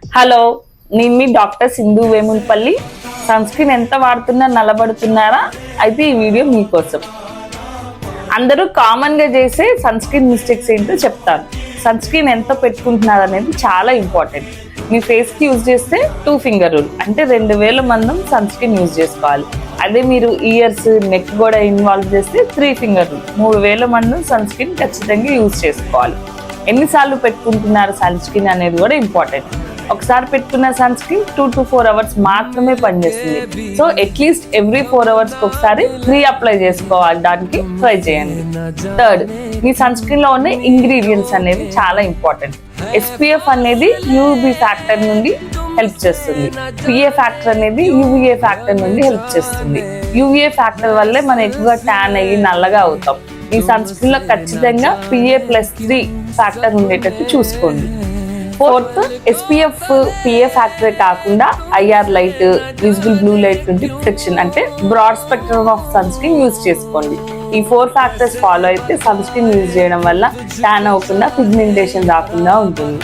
Hello, నేను మీ doctor Sindhu Vemulapalli. Sunscreen ఎంత వాడుతున్నా నల్లబడుతున్నారా? అయితే ఈ వీడియో మీకోసం. అందరూ కామన్ గా చేసే సన్ స్క్రీన్ మిస్టేక్స్ ఏంటో చెప్తాను. సన్ స్క్రీన్ ఎంత పెట్టుకుంటున్నారు అనేది చాలా ఇంపార్టెంట్. మీ ఫేస్ కి యూజ్ చేస్తే 2 ఫింగర్ రూల్, అంటే 2000 మందం సన్ స్క్రీన్ యూజ్ చేసుకోవాలి. అదే మీరు ఇయర్స్, నెక్ కూడా ఇన్వాల్వ్ చేస్తే 3 ఫింగర్ రూల్, 3000 మందం సన్ స్క్రీన్ ఖచ్చితంగా యూజ్ చేసుకోవాలి. ఎన్నిసార్లు పెట్టుకుంటున్నారు సన్ స్క్రీన్ అనేది కూడా ఇంపార్టెంట్. ఒకసారి పెట్టుకున్న సన్ స్క్రీన్ 2 to 4 అవర్స్ మాత్రమే పనిచేస్తుంది. సో అట్లీస్ట్ ఎవ్రీ 4 అవర్స్ ఒకసారి అప్లై చేసుకోవడానికి ట్రై చేయండి. థర్డ్, మీ సన్ స్క్రీన్ లో ఉన్న ఇంగ్రీడియంట్స్ అనేవి చాలా ఇంపార్టెంట్. SPF అనేది UV ఫ్యాక్టర్ నుండి హెల్ప్ చేస్తుంది. PA ఫ్యాక్టర్ అనేది UVA ఫ్యాక్టర్ నుండి హెల్ప్ చేస్తుంది. UVA ఫ్యాక్టర్ వల్లే మనం ఎక్కువగా ట్యాన్ అయ్యి నల్లగా అవుతాం. ఈ సన్ స్క్రీన్ లో ఖచ్చితంగా PA+3 ఫ్యాక్టర్ ఉండేటట్టు చూసుకోండి. ఫోర్త్, SPF PA ఫ్యాక్టరే కాకుండా IR light, visible blue light నుండి ప్రొటెక్షన్, అంటే broad spectrum of sunscreen use చేసుకోండి. ఈ 4 ఫ్యాక్టర్స్ ఫాలో అయితే సన్ స్క్రీన్ యూజ్ చేయడం వల్ల ట్యాన్ అవ్వకుండా, పిగ్మెంటేషన్ రాకుండా ఉంటుంది.